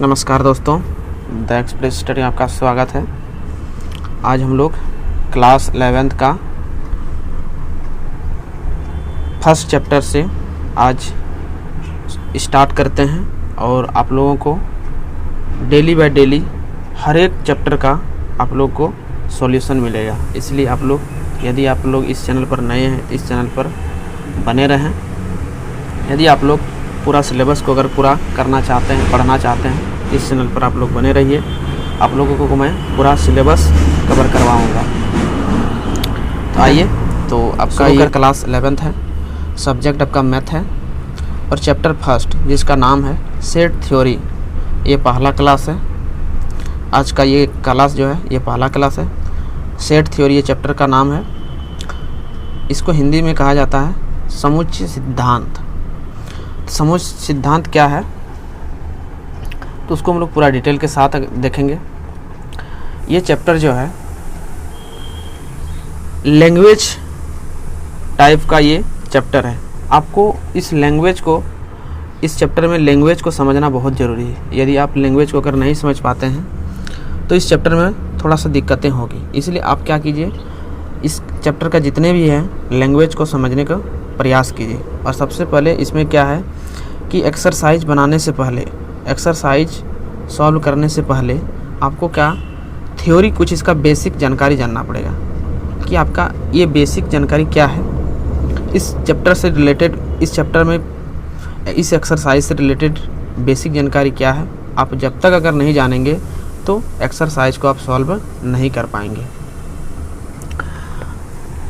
नमस्कार दोस्तों, the express study में आपका स्वागत है। आज हम लोग क्लास 11th का फर्स्ट चैप्टर से आज स्टार्ट करते हैं और आप लोगों को डेली बाय डेली हर एक चैप्टर का आप लोग को सॉल्यूशन मिलेगा। इसलिए आप लोग, यदि आप लोग इस चैनल पर नए हैं, इस चैनल पर बने रहें। यदि आप लोग पूरा सिलेबस को अगर पूरा करना चाहते हैं, पढ़ना चाहते हैं, इस चैनल पर आप लोग बने रहिए। आप लोगों को मैं पूरा सिलेबस कवर करवाऊंगा। तो आइए, तो आपका ये क्लास 11th है, सब्जेक्ट आपका मैथ है और चैप्टर फर्स्ट जिसका नाम है सेट थ्योरी, ये पहला क्लास है। आज का ये क्लास जो है ये पहला क्लास है। सेट थ्योरी ये चैप्टर का नाम है। इसको हिंदी में कहा जाता है समुच्चय सिद्धांत। समुच्चय सिद्धांत क्या है तो उसको हम लोग पूरा डिटेल के साथ देखेंगे। ये चैप्टर जो है लैंग्वेज टाइप का ये चैप्टर है। आपको इस चैप्टर में लैंग्वेज को समझना बहुत ज़रूरी है। यदि आप लैंग्वेज को अगर नहीं समझ पाते हैं तो इस चैप्टर में थोड़ा सा दिक्कतें होगी। इसलिए आप क्या कीजिए, इस चैप्टर का जितने भी हैं लैंग्वेज को समझने का प्रयास कीजिए। और सबसे पहले इसमें क्या है कि एक्सरसाइज बनाने से पहले, एक्सरसाइज सॉल्व करने से पहले आपको क्या थ्योरी, कुछ इसका बेसिक जानकारी जानना पड़ेगा कि आपका ये बेसिक जानकारी क्या है इस चैप्टर से रिलेटेड। इस चैप्टर में इस एक्सरसाइज से रिलेटेड बेसिक जानकारी क्या है, आप जब तक अगर नहीं जानेंगे तो एक्सरसाइज को आप सॉल्व नहीं कर पाएंगे।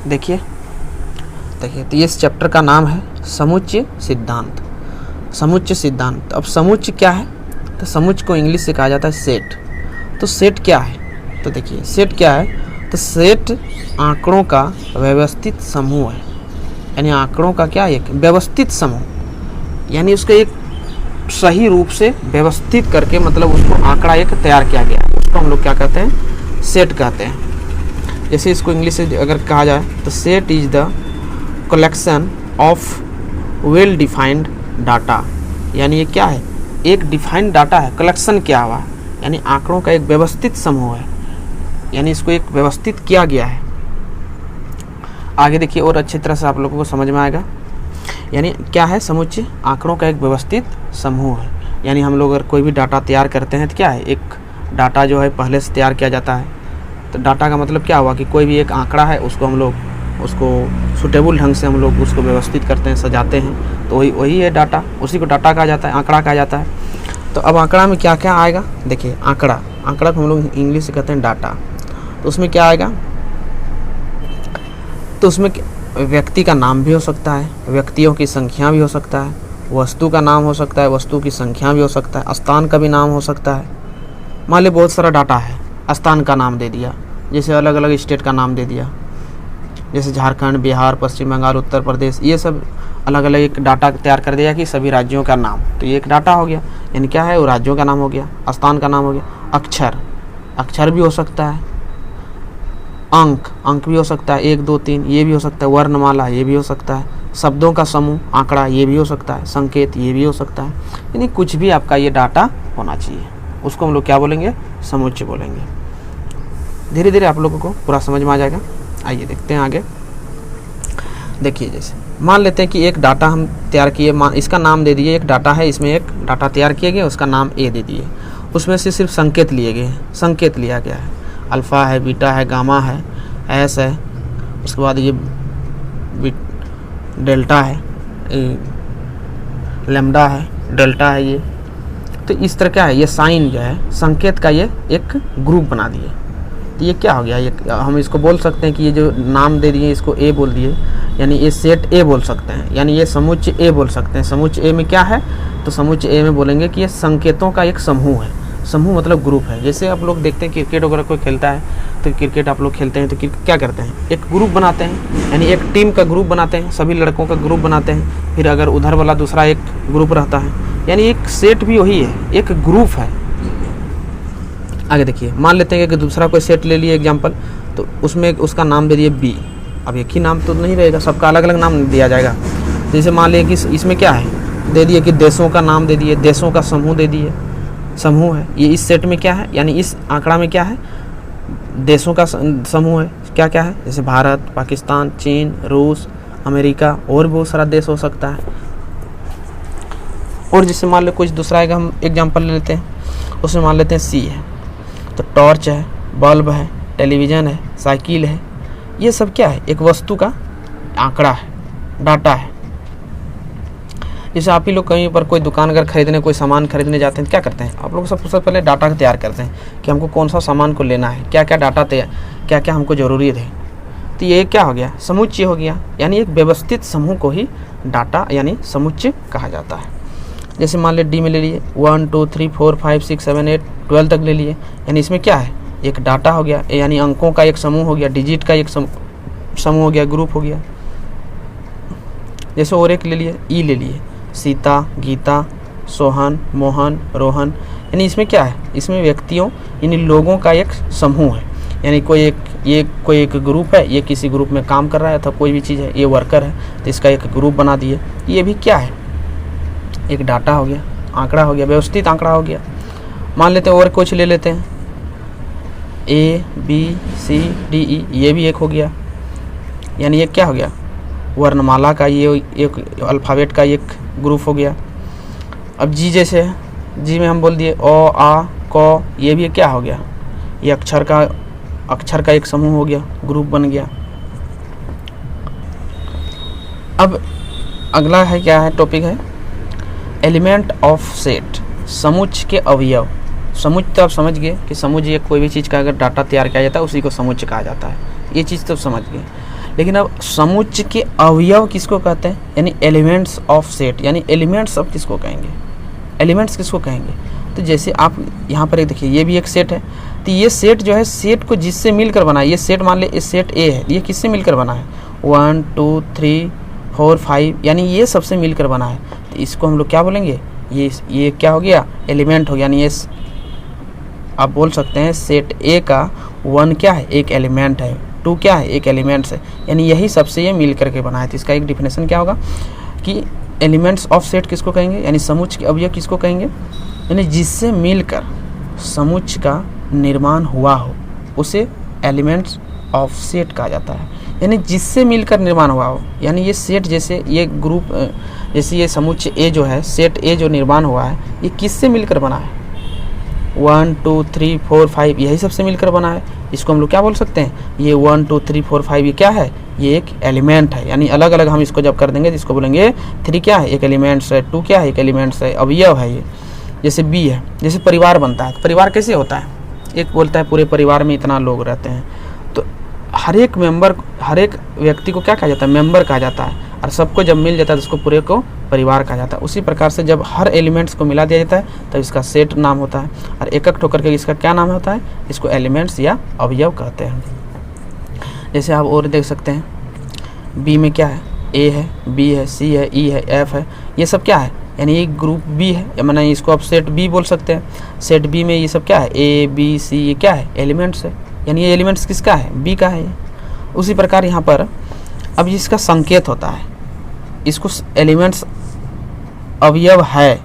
देखिए तो इस चैप्टर का नाम है समुच्चय सिद्धांत। समुच्चय सिद्धांत। अब समुच्चय क्या है तो समुच्चय को इंग्लिश से कहा जाता है सेट। तो सेट क्या है तो देखिए सेट क्या है तो सेट आंकड़ों का व्यवस्थित समूह है। यानी आंकड़ों का क्या, एक व्यवस्थित समूह, यानी उसको एक सही रूप से व्यवस्थित करके, मतलब उसको आंकड़ा एक तैयार किया गया है, उसको हम लोग क्या कहते हैं, सेट कहते हैं। जैसे इसको इंग्लिश से अगर कहा जाए तो set is the collection of well defined data. यानी ये क्या है, एक डिफाइंड डाटा है, कलेक्शन किया हुआ है, यानी आंकड़ों का एक व्यवस्थित समूह है, यानी इसको एक व्यवस्थित किया गया है। आगे देखिए और अच्छी तरह से आप लोगों को समझ में आएगा। यानी क्या है समुच्चय, आंकड़ों का एक व्यवस्थित समूह है। यानी हम लोग अगर कोई भी डाटा तैयार करते हैं तो क्या है, एक डाटा जो है पहले से तैयार किया जाता है। तो डाटा का मतलब क्या हुआ कि कोई भी एक आंकड़ा है, उसको हम लोग उसको सूटेबल ढंग से हम लोग उसको व्यवस्थित करते हैं, सजाते हैं, तो वही है डाटा। उसी को डाटा कहा जाता है, आंकड़ा कहा जाता है। तो अब आंकड़ा में क्या क्या आएगा, देखिए आंकड़ा को हम लोग इंग्लिश से कहते हैं डाटा। तो उसमें क्या आएगा, तो उसमें व्यक्ति का नाम भी हो सकता है, व्यक्तियों की संख्या भी हो सकता है, वस्तु का नाम हो सकता है, वस्तु की संख्या भी हो सकता है, स्थान का भी नाम हो सकता है। मान ली बहुत सारा डाटा है, स्थान का नाम दे दिया, जैसे अलग अलग स्टेट का नाम दे दिया, जैसे झारखंड, बिहार, पश्चिम बंगाल, उत्तर प्रदेश, ये सब अलग अलग एक डाटा तैयार कर दिया कि सभी राज्यों का नाम। तो ये एक डाटा हो गया, यानी क्या है, वो राज्यों का नाम हो गया, स्थान का नाम हो गया। अक्षर भी हो सकता है, अंक भी हो सकता है, 1 2 3 ये भी हो सकता है, वर्णमाला ये भी हो सकता है, शब्दों का समूह आंकड़ा ये भी हो सकता है, संकेत ये भी हो सकता है। यानी कुछ भी आपका ये डाटा होना चाहिए, उसको हम लोग क्या बोलेंगे, समुच्चय बोलेंगे। धीरे धीरे आप लोगों को पूरा समझ में आ जाएगा। आइए देखते हैं आगे। देखिए जैसे मान लेते हैं कि एक डाटा हम तैयार किए, इसका नाम दे दिए, एक डाटा है, इसमें एक डाटा तैयार किए गए, उसका नाम ए दे दिए। उसमें से सिर्फ संकेत लिए गए हैं, संकेत लिया गया है, अल्फ़ा है, बीटा है, गामा है, एस है, उसके बाद ये डेल्टा है, लैम्डा है, डेल्टा है। ये तो इस तरह क्या है, ये साइन जो है संकेत का ये एक ग्रुप बना दिए। तो ये क्या हो गया, ये हम इसको बोल सकते हैं कि ये जो नाम दे दिए इसको ए बोल दिए, यानी ये सेट ए बोल सकते हैं, यानी ये समुच्चय ए बोल सकते हैं। समुच्चय ए में क्या है तो समुच्चय ए में बोलेंगे कि ये संकेतों का एक समूह है। समूह मतलब ग्रुप है। जैसे आप लोग देखते हैं क्रिकेट वगैरह कोई खेलता है तो क्रिकेट आप लोग खेलते हैं तो क्या करते हैं, एक ग्रुप बनाते हैं, यानी एक टीम का ग्रुप बनाते हैं, सभी लड़कों का ग्रुप बनाते हैं। फिर अगर उधर वाला दूसरा एक ग्रुप रहता है, यानी एक सेट भी वही है, एक ग्रुप है। आगे देखिए मान लेते हैं कि दूसरा कोई सेट ले लिए एग्जाम्पल, तो उसमें उसका नाम दे दिए बी। अब एक ही नाम तो नहीं रहेगा, सबका अलग अलग नाम दिया जाएगा। जैसे मान लिया कि इसमें क्या है, दे दिए कि देशों का नाम दे दिए, देशों का समूह दे दिए, समूह है। ये इस सेट में क्या है, यानी इस आंकड़ा में क्या है, देशों का समूह है। क्या क्या है, जैसे भारत, पाकिस्तान, चीन, रूस, अमेरिका और बहुत सारा देश हो सकता है। और जैसे मान लो कुछ दूसरा एक हम एग्जांपल ले लेते हैं, उसमें मान लेते हैं सी है, तो टॉर्च है, बल्ब है, टेलीविज़न है, साइकिल है। ये सब क्या है, एक वस्तु का आंकड़ा है, डाटा है। जैसे आप ही लोग कहीं पर कोई दुकान अगर खरीदने, कोई सामान खरीदने जाते हैं तो क्या करते हैं, आप लोग सबसे पहले डाटा तैयार करते हैं कि हमको कौन सा सामान को लेना है, क्या क्या डाटा क्या क्या हमको ज़रूरी है। तो ये क्या हो गया, समुच्चय हो गया, यानी एक व्यवस्थित समूह को ही डाटा यानी समुच्चय कहा जाता है। जैसे मान ले डी में ले लिए 1 2 3 4 5 6 7 8 12 तक ले लिए, यानी इसमें क्या है, एक डाटा हो गया, यानी अंकों का एक समूह हो गया, डिजिट का एक समूह हो गया, ग्रुप हो गया। जैसे और एक ले लिए ई ले लिए, सीता, गीता, सोहन, मोहन, रोहन, यानी इसमें क्या है, इसमें व्यक्तियों यानी लोगों का एक समूह है, यानी कोई एक ग्रुप है, ये किसी ग्रुप में काम कर रहा है अथवा कोई भी चीज़ है, ये वर्कर है तो इसका एक ग्रुप बना दिए। ये भी क्या है, एक डाटा हो गया, आंकड़ा हो गया, व्यवस्थित आंकड़ा हो गया। मान लेते हैं और कुछ ले लेते हैं, A B C D E, ये भी एक हो गया, यानी ये क्या हो गया, वर्णमाला का ये एक अल्फ़ाबेट का एक ग्रुप हो गया। अब जी जैसे है, जी में हम बोल दिए अ आ क, ये भी क्या हो गया, ये अक्षर का एक समूह हो गया, ग्रुप बन गया। अब अगला है क्या है, टॉपिक है एलिमेंट ऑफ सेट, समुच्चय के अवयव। समुच्चय तो आप समझ गए कि समुच्चय कोई भी चीज़ का अगर डाटा तैयार किया जाता है उसी को समुच्चय कहा जाता है, ये चीज़ तो समझ गए। लेकिन अब समुच्चय के अवयव किसको कहते हैं, यानी एलिमेंट्स ऑफ सेट, यानी एलिमेंट्स अब किसको कहेंगे, एलिमेंट्स किसको कहेंगे। तो जैसे आप यहाँ पर एक देखिए, ये भी एक सेट है, तो ये सेट जो है, सेट को जिससे मिलकर बना है, ये सेट मान ले ये सेट ए है, ये किससे मिलकर बना है, 1 2 3 4 5, यानी ये सबसे मिलकर बना है। तो इसको हम लोग क्या बोलेंगे, ये क्या हो गया, एलिमेंट हो गया। यानी ये आप बोल सकते हैं सेट ए का 1 क्या है, एक एलिमेंट है, 2 क्या है, एक एलिमेंट्स है, यानी यही सबसे ये मिल करके बना है। तो इसका एक डिफिनेशन क्या होगा कि एलिमेंट्स ऑफ सेट किसको कहेंगे, यानी समुच्चय के अवयव किसको कहेंगे, यानी जिससे मिलकर समुच्चय का निर्माण हुआ हो उसे एलिमेंट्स ऑफ सेट कहा जाता है, यानी जिससे मिलकर निर्माण हुआ हो। यानी ये सेट जैसे ये ग्रुप, जैसे ये समुच्चय ए जो है, सेट ए जो निर्माण हुआ है, ये किससे मिलकर बना है, 1 2 3 4 5, यही सबसे मिलकर बना है। इसको हम लोग क्या बोल सकते हैं, ये 1 2 3 4 5 ये क्या है, ये एक एलिमेंट है। यानी अलग अलग हम इसको जब कर देंगे तो इसको बोलेंगे 3 क्या है, एक एलिमेंट्स है, 2 क्या है, एक एलिमेंट्स है, अवयव है ये। जैसे बी है, जैसे परिवार बनता है, तो परिवार कैसे होता है, एक बोलता है पूरे परिवार में इतना लोग रहते हैं, तो हर एक मेंबर, हर एक व्यक्ति को क्या कहा जाता है, मेंबर कहा जाता है, और सबको जब मिल जाता है तो उसको पूरे को परिवार कहा जाता है। उसी प्रकार से जब हर एलिमेंट्स को मिला दिया जाता है तो इसका सेट नाम होता है, और एक एक ठोकर के इसका क्या नाम होता है, इसको एलिमेंट्स या अवयव कहते हैं। जैसे आप और देख सकते हैं, बी में क्या है, ए है, बी है, सी है, ई है, एफ है, ये सब क्या है, यानी एक ग्रुप बी है, मैंने इसको आप सेट बी बोल सकते हैं। सेट बी में ये सब क्या है, ए बी सी, ये क्या है, एलिमेंट्स है, यानी ये एलिमेंट्स किसका है, बी का है। उसी प्रकार यहाँ पर अब इसका संकेत होता है, इसको एलिमेंट्स अवयव है,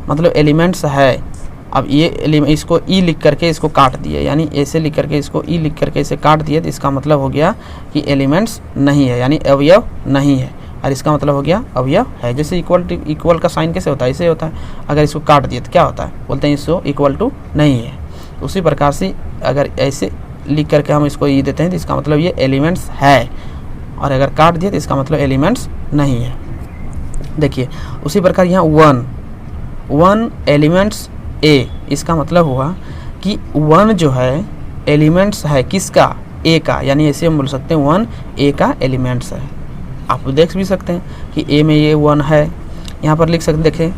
मतलब एलिमेंट्स है। अब ये इसको ई लिख करके इसको काट दिए, यानी ऐसे लिख करके इसको ई लिख करके इसे काट दिए, तो इसका मतलब हो गया कि एलिमेंट्स नहीं है, यानी अवयव नहीं है, और इसका मतलब हो गया अवयव है। जैसे इक्वल का साइन कैसे होता है, इसे होता है, अगर इसको काट दिए तो क्या होता है, बोलते हैं इसको इक्वल टू नहीं है। उसी प्रकार से अगर ऐसे लिख करके हम इसको ई देते हैं तो इसका मतलब ये एलिमेंट्स है, और अगर काट दिए तो इसका मतलब एलिमेंट्स नहीं है। देखिए उसी प्रकार यहाँ 1 एलिमेंट्स ए, इसका मतलब हुआ कि 1 जो है एलिमेंट्स है किसका, ए का, यानी ऐसे हम बोल सकते हैं 1 ए का एलिमेंट्स है। आप देख भी सकते हैं कि ए में ये 1 है, यहाँ पर लिख सकते, देखें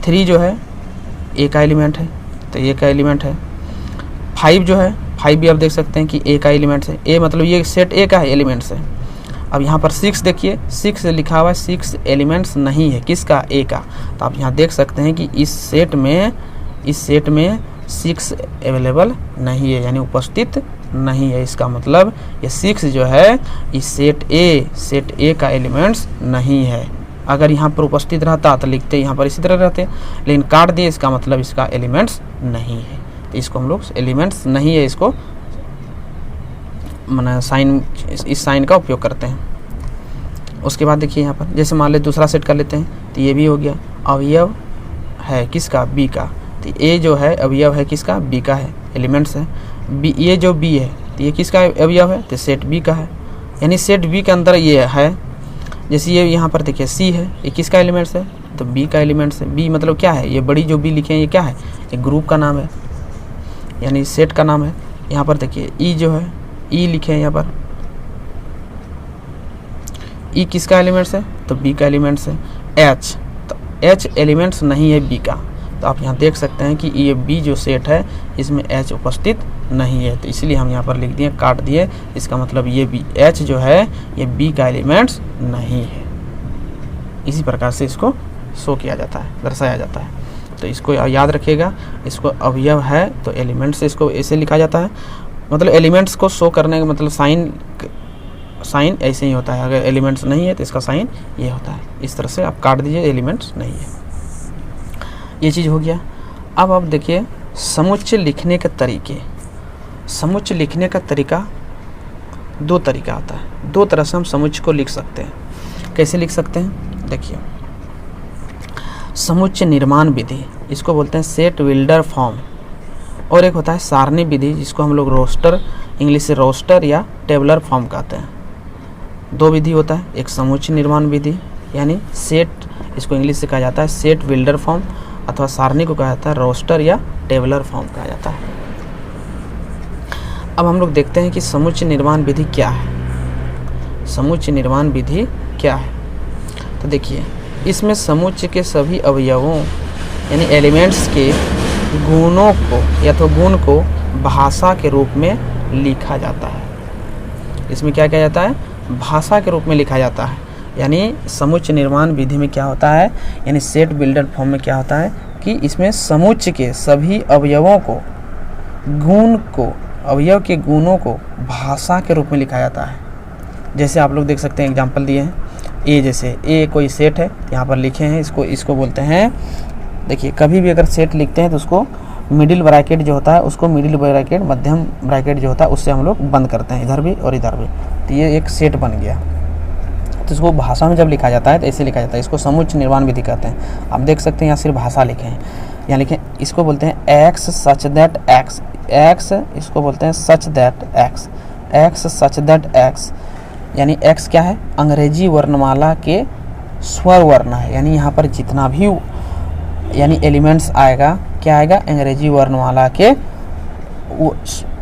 3 जो है ए का एलिमेंट है, तो ए का एलिमेंट है। 5 जो है, 5 भी आप देख सकते हैं कि ए का एलिमेंट्स है, ए मतलब ये सेट ए का है, एलिमेंट्स है। अब यहाँ पर 6 देखिए, 6 लिखा हुआ है, 6 एलिमेंट्स नहीं है, किसका, ए का। तो आप यहाँ देख सकते हैं कि इस सेट में 6 अवेलेबल नहीं है, यानी उपस्थित नहीं है। इसका मतलब ये 6 जो है इस सेट ए का एलिमेंट्स नहीं है। अगर यहाँ पर उपस्थित रहता तो लिखते यहाँ पर इसी तरह रहते, लेकिन काट दिए, इसका मतलब इसका एलिमेंट्स नहीं है। तो इसको हम लोग एलिमेंट्स नहीं है, इसको माना साइन, इस साइन का उपयोग करते हैं। उसके बाद देखिए यहाँ पर जैसे मान ले दूसरा सेट कर लेते हैं, तो ये भी हो गया अवयव है किसका, बी का। तो ए जो है अवयव है किसका, बी का है, एलिमेंट्स है। बी, ये जो बी है तो ये किसका अवयव है, तो सेट बी का है, यानी सेट बी के अंदर ये है। जैसे ये यहाँ पर देखिए सी है, ये किसका एलिमेंट्स है, तो बी का एलिमेंट्स है। बी मतलब क्या है, ये बड़ी जो बी लिखे हैं ये क्या है, ये ग्रुप का नाम है, यानी सेट का नाम है। यहाँ पर देखिए ई जो है, ई लिखे हैं यहाँ पर, ई किसका एलिमेंट्स है, तो बी का एलिमेंट्स है। एच, तो एच एलिमेंट्स नहीं है बी का, तो आप यहाँ देख सकते हैं कि ये बी जो सेट है इसमें एच उपस्थित नहीं है, तो इसलिए हम यहाँ पर लिख दिए, काट दिए। इसका मतलब ये बी, एच जो है ये बी का एलिमेंट्स नहीं है। इसी प्रकार से इसको शो किया जाता है, दर्शाया जाता है। तो इसको याद रखिएगा, इसको अवयव है तो एलिमेंट्स से इसको ऐसे लिखा जाता है, मतलब एलिमेंट्स को शो करने का मतलब साइन ऐसे ही होता है। अगर एलिमेंट्स नहीं है तो इसका साइन ये होता है। इस तरह से आप काट दीजिए, एलिमेंट्स नहीं है। ये चीज़ हो गया। अब आप देखिए समुच्चय लिखने के तरीके। समुच्चय लिखने का तरीका दो तरीका आता है, दो तरह से हम समुच्चय को लिख सकते हैं। कैसे लिख सकते हैं, देखिए समुच्चय निर्माण विधि, इसको बोलते हैं सेट बिल्डर फॉर्म, और एक होता है सारणी विधि जिसको हम लोग रोस्टर, इंग्लिश से रोस्टर या टेबलर फॉर्म कहते हैं। दो विधि होता है, एक समुच्चय निर्माण विधि यानी सेट, इसको इंग्लिश से कहा जाता है सेट बिल्डर फॉर्म, अथवा सारणी को कहा जाता है रोस्टर या टेबलर फॉर्म कहा जाता है। अब हम लोग देखते हैं कि समुच्चय निर्माण विधि क्या है। समुच्चय निर्माण विधि क्या है, तो देखिए इसमें समुच्चय के सभी अवयवों यानी एलिमेंट्स के गुणों को या तो गुण को भाषा के रूप में लिखा जाता है। इसमें क्या किया जाता है, भाषा के रूप में लिखा जाता है। यानी समुच्चय निर्माण विधि में क्या होता है, यानी सेट बिल्डर फॉर्म में क्या होता है कि इसमें समुच्चय के सभी अवयवों को, गुण को, अवयव के गुणों को भाषा के रूप में लिखा जाता है। जैसे आप लोग देख सकते हैं, एग्जाम्पल दिए हैं, ए जैसे ए कोई सेट है, यहाँ पर लिखे हैं, इसको बोलते हैं। देखिए कभी भी अगर सेट लिखते हैं तो उसको मिडिल ब्रैकेट जो होता है, उसको मिडिल ब्रैकेट, मध्यम ब्रैकेट जो होता है उससे हम लोग बंद करते हैं, इधर भी और इधर भी। तो ये एक सेट बन गया। तो इसको भाषा में जब लिखा जाता है तो ऐसे लिखा जाता है, इसको समुच्चय निर्माण विधि कहते हैं। आप देख सकते हैं यहाँ सिर्फ भाषा लिखे हैं, यहाँ लिखे, इसको बोलते हैं x such that x, x इसको बोलते हैं such that x, x such that x, यानी एक्स क्या है, अंग्रेजी वर्णमाला के स्वर वर्ण है। यानी यहाँ पर जितना भी यानी एलिमेंट्स आएगा, क्या आएगा, अंग्रेजी वर्णमाला के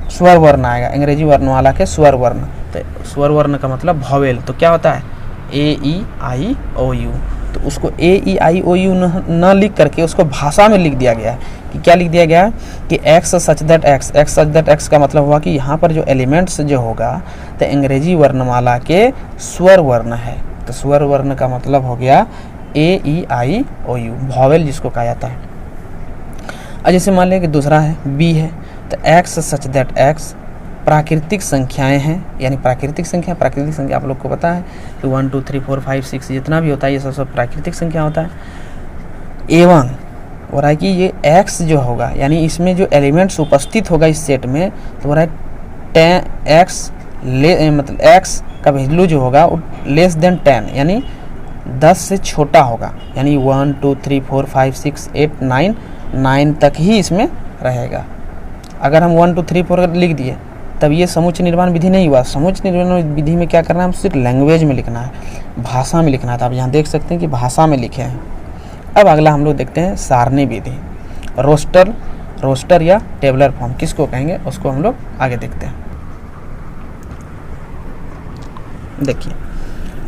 स्वर वर्ण आएगा, अंग्रेजी वर्णमाला के स्वर वर्ण। तो स्वर वर्ण का मतलब वॉवेल, तो क्या होता है ए ई आई ओ यू। तो उसको ए ई आई ओ यू न लिख करके उसको भाषा में लिख दिया गया है कि क्या लिख दिया गया कि x such that x, x such that x का मतलब हुआ कि यहाँ पर जो एलिमेंट्स जो होगा तो अंग्रेजी वर्णमाला के स्वर वर्ण है। तो स्वर वर्ण का मतलब हो गया ए ई आई ओ यू, वॉवेल जिसको कहा जाता है। अब जैसे मान लें कि दूसरा है बी है, तो एक्स सच दैट एक्स प्राकृतिक संख्याएं हैं, यानी प्राकृतिक संख्या आप लोग को पता है कि 1 2 3 4 5 6 जितना भी होता है ये सब प्राकृतिक संख्या होता है। एवं हो रहा है कि ये x जो होगा, यानी इसमें जो एलिमेंट्स उपस्थित होगा इस सेट में, तो हो रहा है x मतलब x का वैल्यू जो होगा वो लेस देन 10 यानी 10 से छोटा होगा, यानी 1 2 3 4 5 6 8 9 तक ही इसमें रहेगा। अगर हम 1 2 3 4 लिख दिए तब ये समुच्चय निर्माण विधि नहीं हुआ। समुच्चय निर्माण विधि में क्या करना है, हम सिर्फ लैंग्वेज में लिखना है, भाषा में लिखना है। तो आप यहाँ देख सकते हैं कि भाषा में लिखे हैं। अब अगला हम लोग देखते हैं सारणी विधि, रोस्टर या टेबलर फॉर्म किसको कहेंगे उसको हम लोग आगे देखते हैं। देखिए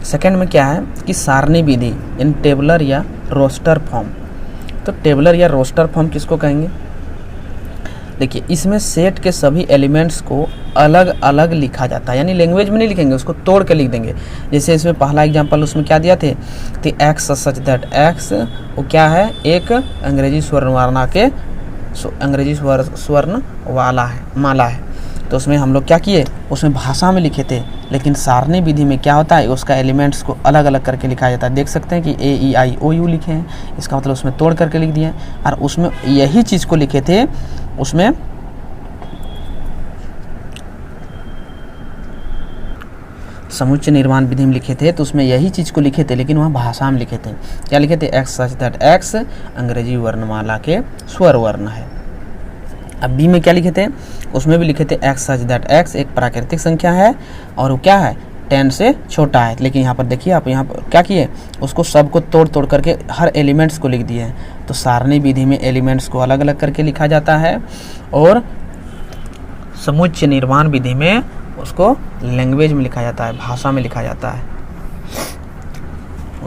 सेकंड में क्या है कि सारणी विधि इन टेबलर या रोस्टर फॉर्म। तो टेबलर या रोस्टर फॉर्म किसको कहेंगे, देखिए इसमें सेट के सभी एलिमेंट्स को अलग अलग लिखा जाता है, यानी लैंग्वेज में नहीं लिखेंगे, उसको तोड़ के लिख देंगे। जैसे इसमें पहला एग्जांपल उसमें क्या दिया थे, तो एक्स सच दैट एक्स वो क्या है, एक अंग्रेजी स्वर्णमाला के अंग्रेजी स्वर्ण वाला है, माला है। तो उसमें हम लोग क्या किए, उसमें भाषा में लिखे थे लेकिन सारणी विधि में क्या होता है, उसका एलिमेंट्स को अलग अलग करके लिखा जाता है। देख सकते हैं कि AEIOU लिखे हैं, इसका मतलब उसमें तोड़ करके लिख दिए, और उसमें यही चीज़ को लिखे थे, उसमें समुच्चय निर्माण विधि में लिखे थे, तो उसमें यही चीज़ को लिखे थे, लेकिन वहाँ भाषा में लिखे थे। क्या लिखे थे, एक्स सच दैट एक्स अंग्रेजी वर्णमाला के स्वर वर्ण है। अब बी में क्या लिखे थे, उसमें भी लिखे थे एक्स सच दैट एक्स एक प्राकृतिक संख्या है और वो क्या है 10 से छोटा है। लेकिन यहाँ पर देखिए, आप यहाँ पर क्या किए, उसको सबको तोड़ तोड़ करके हर एलिमेंट्स को लिख दिए हैं। तो सारणी विधि में एलिमेंट्स को अलग अलग करके लिखा जाता है, और समुच्चय निर्माण विधि में उसको लैंग्वेज में लिखा जाता है, भाषा में लिखा जाता है।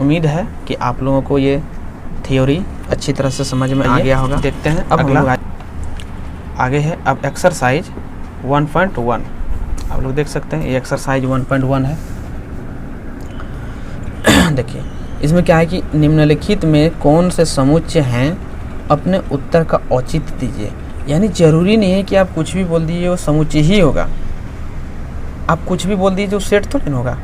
उम्मीद है कि आप लोगों को ये थ्योरी अच्छी तरह से समझ में आ गया होगा। देखते हैं अब अगला आगे है। अब एक्सरसाइज 1.1 आप लोग देख सकते हैं, ये एक्सरसाइज 1.1 है। देखिए इसमें क्या है कि निम्नलिखित में कौन से समुच्चय हैं, अपने उत्तर का औचित्य दीजिए। यानी जरूरी नहीं है कि आप कुछ भी बोल दीजिए वो समुच्चय ही होगा, आप कुछ भी बोल दीजिए जो सेट तो नहीं होगा।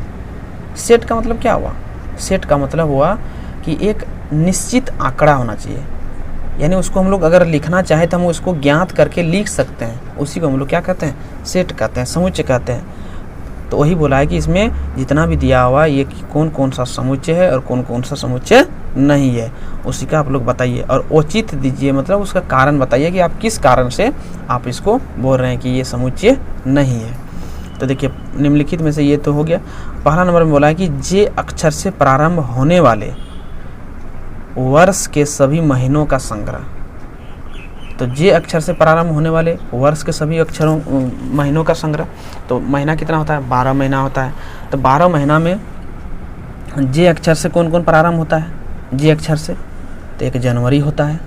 सेट का मतलब क्या हुआ, सेट का मतलब हुआ कि एक निश्चित आंकड़ा होना चाहिए, यानी उसको हम लोग अगर लिखना चाहे तो हम उसको ज्ञात करके लिख सकते हैं, उसी को हम लोग क्या कहते हैं, सेट कहते हैं, समुच्चय कहते हैं। तो वही बोला है कि इसमें जितना भी दिया हुआ ये कि कौन कौन सा समुच्चय है और कौन कौन सा समुच्चय नहीं है, उसी का आप लोग बताइए और औचित्य दीजिए, मतलब उसका कारण बताइए कि आप किस कारण से आप इसको बोल रहे हैं कि ये समुच्चय नहीं है। तो देखिए निम्नलिखित में से ये तो हो गया। पहला नंबर में बोला है कि जे अक्षर से प्रारंभ होने वाले वर्ष के सभी महीनों का संग्रह। तो जे अक्षर से प्रारंभ होने वाले वर्ष के सभी अक्षरों महीनों का संग्रह। तो महीना कितना होता है, 12 महीना होता है। तो 12 महीना में जे अक्षर से कौन कौन प्रारंभ होता है, जे अक्षर से तो एक जनवरी होता है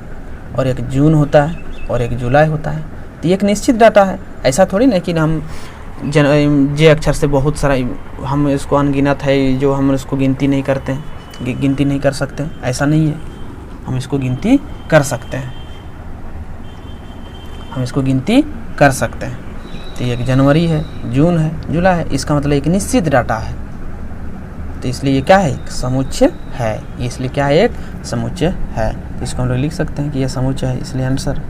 और एक जून होता है और एक जुलाई होता है। तो ये एक निश्चित डाटा है, ऐसा थोड़ी ना कि हम जे अक्षर से बहुत सारा हम इसको अनगिनत है जो हम इसको गिनती नहीं करते हैं, गिनती नहीं कर सकते, ऐसा नहीं है, हम इसको गिनती कर सकते हैं, हम इसको गिनती कर सकते हैं। तो एक जनवरी है, जून है, जुलाई है, इसका मतलब एक निश्चित डाटा है। तो इसलिए ये क्या है, एक समुच्चय है, इसलिए क्या है, एक समुच्चय है। तो इसको हम लोग लिख सकते हैं कि यह समुच्चय है, इसलिए आंसर।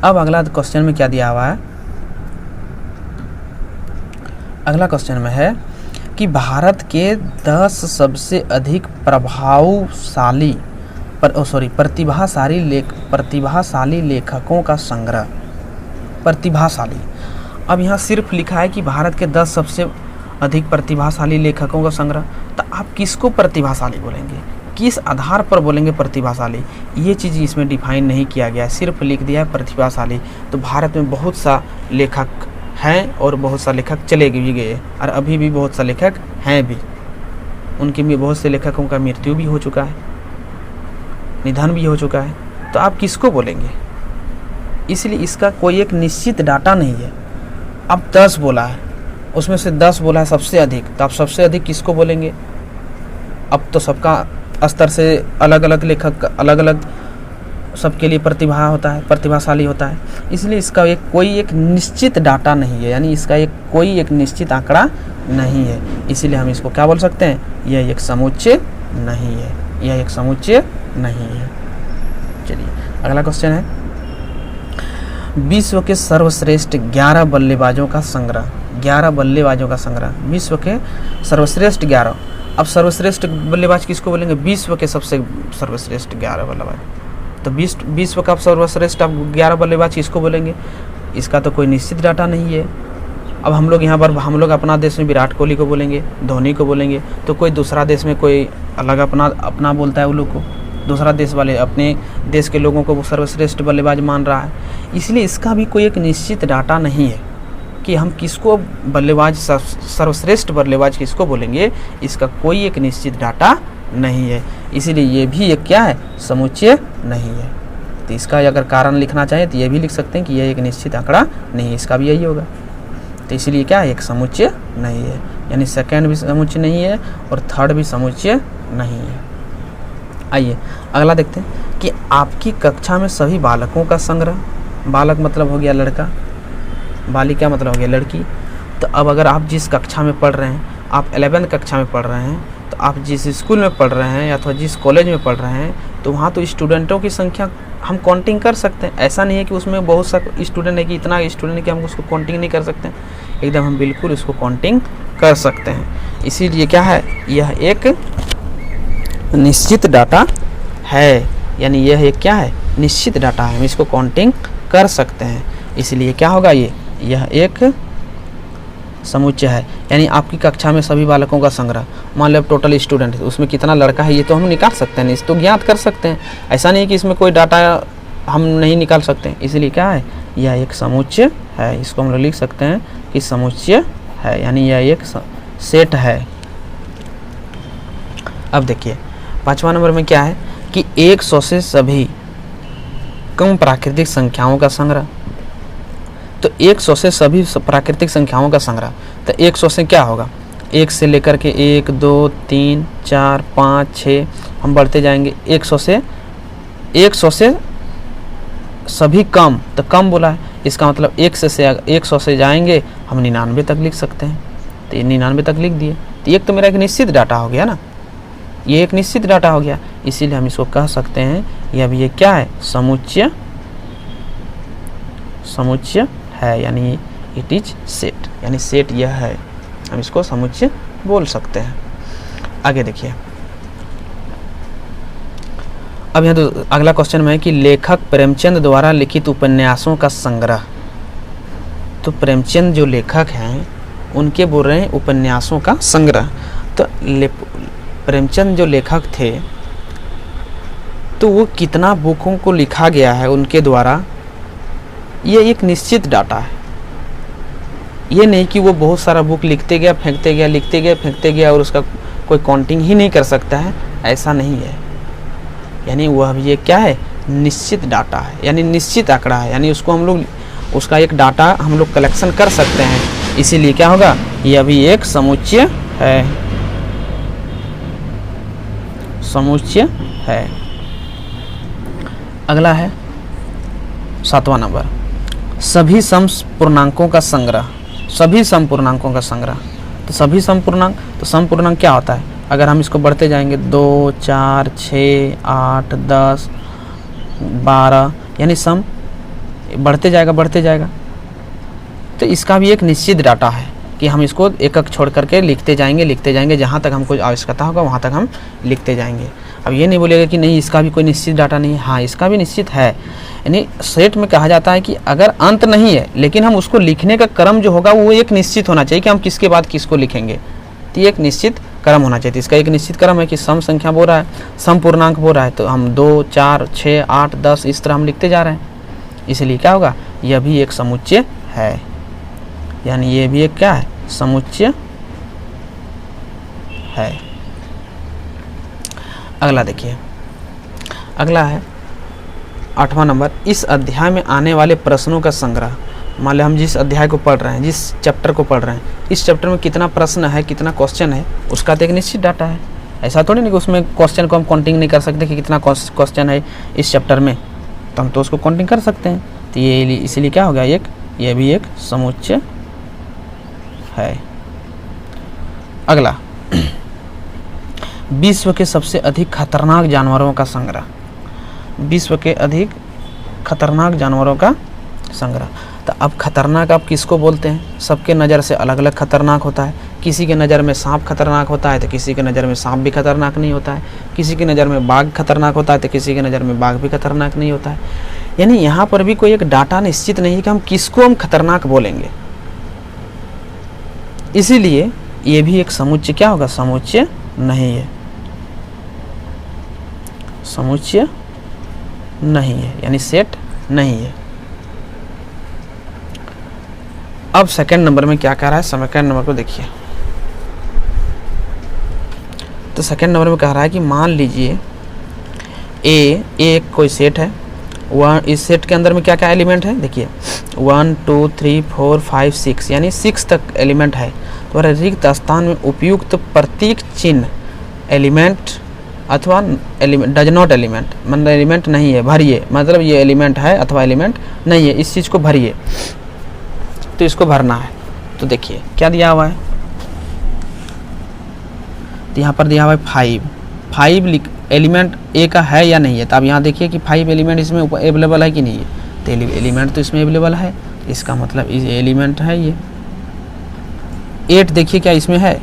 अब अगला क्वेश्चन में क्या दिया हुआ है, अगला क्वेश्चन में है कि भारत के 10 सबसे अधिक प्रतिभाशाली लेखकों का संग्रह। प्रतिभाशाली, अब यहाँ सिर्फ लिखा है कि भारत के 10 सबसे अधिक प्रतिभाशाली लेखकों का संग्रह। तो आप किसको प्रतिभाशाली बोलेंगे, किस आधार पर बोलेंगे प्रतिभाशाली, ये चीज़ इसमें डिफाइन नहीं किया गया है, सिर्फ लिख दिया है प्रतिभाशाली। तो भारत में बहुत सा लेखक हैं और बहुत सा लेखक चले भी गए और अभी भी बहुत सा लेखक हैं भी, उनके भी बहुत से लेखकों का मृत्यु भी हो चुका है, निधन भी हो चुका है। तो आप किसको बोलेंगे, इसलिए इसका कोई एक निश्चित डाटा नहीं है। अब 10 बोला है, उसमें से 10 बोला है सबसे अधिक, तो आप सबसे अधिक किसको बोलेंगे। अब तो सबका स्तर से अलग अलग लेखक अलग अलग सबके लिए प्रतिभा होता है, प्रतिभाशाली होता है, इसलिए इसका एक कोई एक निश्चित डाटा नहीं है, यानी इसका एक कोई एक निश्चित आंकड़ा नहीं है। इसीलिए हम इसको क्या बोल सकते हैं, यह एक समुच्चय नहीं है, यह एक समुच्चय नहीं है। चलिए अगला क्वेश्चन है, विश्व के सर्वश्रेष्ठ 11 बल्लेबाजों का संग्रह। 11 बल्लेबाजों का संग्रह, विश्व के सर्वश्रेष्ठ 11। अब सर्वश्रेष्ठ बल्लेबाज किसको बोलेंगे, विश्व के सबसे सर्वश्रेष्ठ 11 बल्लेबाज। तो विश्व का सर्वश्रेष्ठ अब 11 बल्लेबाज किसको बोलेंगे, इसका तो कोई निश्चित डाटा नहीं है। अब हम लोग यहाँ पर हम लोग अपना देश में विराट कोहली को बोलेंगे, धोनी को बोलेंगे, तो कोई दूसरा देश में कोई अलग अपना बोलता है, वो लोग को दूसरा देश वाले अपने देश के लोगों को वो सर्वश्रेष्ठ बल्लेबाज मान रहा है। इसलिए इसका भी कोई एक निश्चित डाटा नहीं है कि हम किसको बल्लेबाज सर्वश्रेष्ठ बल्लेबाज किसको बोलेंगे, इसका कोई एक निश्चित डाटा नहीं है। इसीलिए ये भी एक क्या है, समुच्चय नहीं है। तो इसका अगर कारण लिखना चाहें तो ये भी लिख सकते हैं कि यह एक निश्चित आंकड़ा नहीं है, इसका भी यही होगा। तो इसलिए क्या है, एक समुच्चय नहीं है, यानी सेकंड भी समुच्चय नहीं है और थर्ड भी समुच्चय नहीं है। आइए अगला देखते हैं कि आपकी कक्षा में सभी बालकों का संग्रह। बालक मतलब हो गया लड़का, बालिका मतलब हो गया लड़की। तो अब अगर आप जिस कक्षा में पढ़ रहे हैं, आप 11th कक्षा में पढ़ रहे हैं, तो आप जिस स्कूल में पढ़ रहे हैं या अथवा जिस कॉलेज में पढ़ रहे हैं, तो वहाँ तो स्टूडेंटों की संख्या हम काउंटिंग कर सकते हैं। ऐसा नहीं है कि उसमें बहुत सा स्टूडेंट है कि इतना स्टूडेंट है कि हम उसको काउंटिंग नहीं कर सकते हैं, एकदम हम बिल्कुल उसको काउंटिंग कर सकते हैं। इसीलिए क्या है, यह एक निश्चित डाटा है, यानी यह एक क्या है, निश्चित डाटा है, हम इसको काउंटिंग कर सकते हैं। इसलिए क्या होगा, यह एक समुच्चय है। यानी आपकी कक्षा में सभी बालकों का संग्रह, मान लो टोटल स्टूडेंट है, उसमें कितना लड़का है ये तो हम निकाल सकते हैं, इसको ज्ञात कर सकते हैं। ऐसा नहीं कि इसमें कोई डाटा हम नहीं निकाल सकते। इसलिए क्या है, यह एक समुच्चय है। इसको हम लोग लिख सकते हैं कि समुच्चय है, यानी यह एक सेट है। अब देखिए 5वां नंबर में क्या है कि 100 से सभी कम प्राकृतिक संख्याओं का संग्रह। तो 100 से सभी प्राकृतिक संख्याओं का संग्रह, तो 100 से क्या होगा, 1 से लेकर के 1 2 3 4 5 6 हम बढ़ते जाएंगे। 100 से सभी कम, तो कम बोला है, इसका मतलब 100 से जाएंगे हम 99 तक लिख सकते हैं। तो ये 99 तक लिख दिए। तो एक तो मेरा एक निश्चित डाटा हो गया ना, ये एक निश्चित डाटा हो गया। इसीलिए हम इसको कह सकते हैं ये अब ये क्या है, समुच्चय है, यानी इट इज सेट, यानी सेट यह है, हम इसको समुच्चय बोल सकते हैं। आगे देखिए, अब यहाँ तो अगला क्वेश्चन में है कि लेखक प्रेमचंद द्वारा लिखित उपन्यासों का संग्रह। तो प्रेमचंद जो लेखक हैं उनके बोल रहे हैं उपन्यासों का संग्रह। तो प्रेमचंद जो लेखक थे तो वो कितना बुकों को लिखा गया है उनके द्वारा, ये एक निश्चित डाटा है। ये नहीं कि वो बहुत सारा बुक लिखते गया फेंकते गया, लिखते गया फेंकते गया और उसका कोई काउंटिंग ही नहीं कर सकता है, ऐसा नहीं है। यानी वह भी ये क्या है, निश्चित डाटा है, यानी निश्चित आंकड़ा है, यानी उसको हम लोग उसका एक डाटा हम लोग कलेक्शन कर सकते हैं। इसीलिए क्या होगा, ये अभी एक समुच्चय है, समुच्चय है। अगला है 7वां नंबर, सभी सम पूर्णांकों का संग्रह। सभी सम पूर्णांकों का संग्रह, तो सभी सम पूर्णांक, तो सम पूर्णांक क्या होता है, अगर हम इसको बढ़ते जाएंगे 2 4 6 8 10 12, यानी सम बढ़ते जाएगा। तो इसका भी एक निश्चित डाटा है कि हम इसको एक एक छोड़ करके लिखते जाएंगे, जहाँ तक हमको आवश्यकता होगा वहाँ तक हम लिखते जाएंगे। अब ये नहीं बोलेगा कि नहीं इसका भी कोई निश्चित डाटा नहीं है, हाँ इसका भी निश्चित है। यानी सेट में कहा जाता है कि अगर अंत नहीं है लेकिन हम उसको लिखने का क्रम जो होगा वो एक निश्चित होना चाहिए कि हम किसके बाद किसको लिखेंगे, तो ये एक निश्चित क्रम होना चाहिए। इसका एक निश्चित क्रम है कि सम संख्या बोल रहा है, सम पूर्णांक बोल रहा है, तो हम 2 4 6 8 10 इस तरह हम लिखते जा रहे हैं। इसलिए क्या होगा, यह भी एक समुच्चय है, यानी ये भी एक क्या है, समुच्चय है। अगला देखिए, अगला है 8वां नंबर, इस अध्याय में आने वाले प्रश्नों का संग्रह। मान लो हम जिस अध्याय को पढ़ रहे हैं, जिस चैप्टर को पढ़ रहे हैं, इस चैप्टर में कितना प्रश्न है, कितना क्वेश्चन है, उसका तो एक निश्चित डाटा है। ऐसा थोड़ी नहीं कि उसमें क्वेश्चन को हम काउंटिंग नहीं कर सकते कि कितना क्वेश्चन है इस चैप्टर में, तो हम तो उसको काउंटिंग कर सकते हैं। तो ये इसीलिए क्या हो गया, ये भी एक समुच्चय है। अगला, विश्व के सबसे अधिक खतरनाक जानवरों का संग्रह। विश्व के अधिक खतरनाक जानवरों का संग्रह। तो अब खतरनाक आप किसको बोलते हैं, सबके नज़र से अलग अलग खतरनाक होता है। किसी के नज़र में सांप खतरनाक होता है तो किसी के नज़र में सांप भी खतरनाक नहीं होता है। किसी की नज़र में बाघ खतरनाक होता है तो किसी की नज़र में बाघ भी खतरनाक नहीं होता है। यानी यहाँ पर भी कोई एक डाटा निश्चित नहीं है कि हम किसको हम खतरनाक बोलेंगे। इसीलिए ये भी एक समुच्चय क्या होगा, समुच्चय नहीं है, समुच्चय नहीं है, यानी सेट नहीं है। अब सेकंड नंबर में क्या कह रहा है, सेकंड नंबर को देखिए। तो सेकंड नंबर में कह रहा है कि मान लीजिए ए एक कोई सेट है, वह इस सेट के अंदर में क्या क्या एलिमेंट है, देखिए 1 2 3 4 5 6, यानी 6 तक एलिमेंट है। तो रिक्त स्थान में उपयुक्त प्रतीक चिन्ह एलिमेंट अथवा एलिमेंट डज नॉट एलिमेंट, मतलब एलिमेंट नहीं है, भरिए, मतलब ये एलिमेंट है अथवा एलिमेंट नहीं है, इस चीज़ को भरिए। तो इसको भरना है। तो देखिए क्या दिया हुआ है, तो यहाँ पर दिया हुआ है 5 एलिमेंट ए का है या नहीं है। तो आप यहाँ देखिए कि 5 एलिमेंट इसमें अवेलेबल है कि नहीं है, तो एलिमेंट तो इसमें अवेलेबल है, इसका मतलब इस एलिमेंट है ये। 8 देखिए क्या इसमें है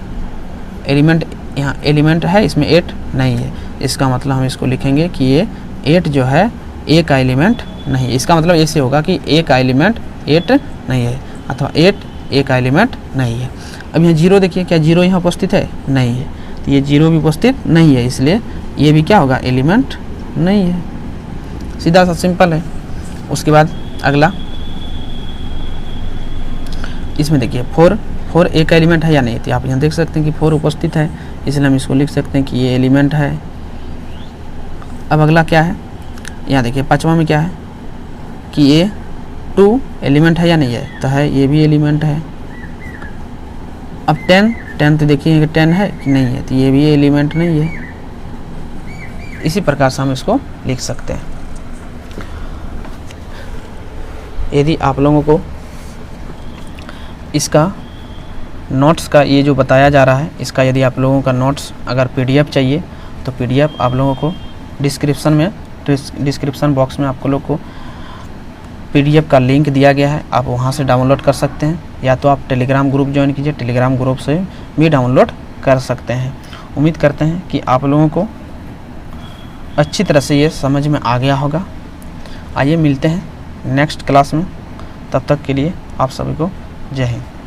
एलिमेंट, यहाँ एलिमेंट है इसमें 8 नहीं है, इसका मतलब हम इसको लिखेंगे कि ये 8 जो है ए का एलिमेंट नहीं है। इसका मतलब ऐसे होगा कि ए का एलिमेंट 8 नहीं है, अथवा 8 ए का एलिमेंट नहीं है। अब यहाँ 0 देखिए क्या 0 यहाँ उपस्थित है, नहीं है, तो ये 0 भी उपस्थित नहीं है, इसलिए ये भी क्या होगा, एलिमेंट नहीं है। सीधा सा सिंपल है। उसके बाद अगला इसमें देखिए 4 ए का एलिमेंट है या नहीं, तो आप यहाँ देख सकते हैं कि 4 उपस्थित है, इसलिए हम इसको लिख सकते हैं कि ये एलिमेंट है। अब अगला क्या है, यहाँ देखिए 5वां में क्या है कि ये 2 एलिमेंट है या नहीं है, तो है, ये भी एलिमेंट है। अब 10 तो देखिए कि 10 है कि नहीं है, तो ये भी एलिमेंट नहीं है। इसी प्रकार से हम इसको लिख सकते हैं। यदि आप लोगों को इसका नोट्स का ये जो बताया जा रहा है, इसका यदि आप लोगों का नोट्स अगर पीडीएफ चाहिए तो पीडीएफ आप लोगों को डिस्क्रिप्शन बॉक्स में आपको लोग को पीडीएफ का लिंक दिया गया है, आप वहां से डाउनलोड कर सकते हैं, या तो आप टेलीग्राम ग्रुप ज्वाइन कीजिए, टेलीग्राम ग्रुप से भी डाउनलोड कर सकते हैं। उम्मीद करते हैं कि आप लोगों को अच्छी तरह से ये समझ में आ गया होगा। आइए मिलते हैं नेक्स्ट क्लास में, तब तक के लिए आप सभी को जय हिंद।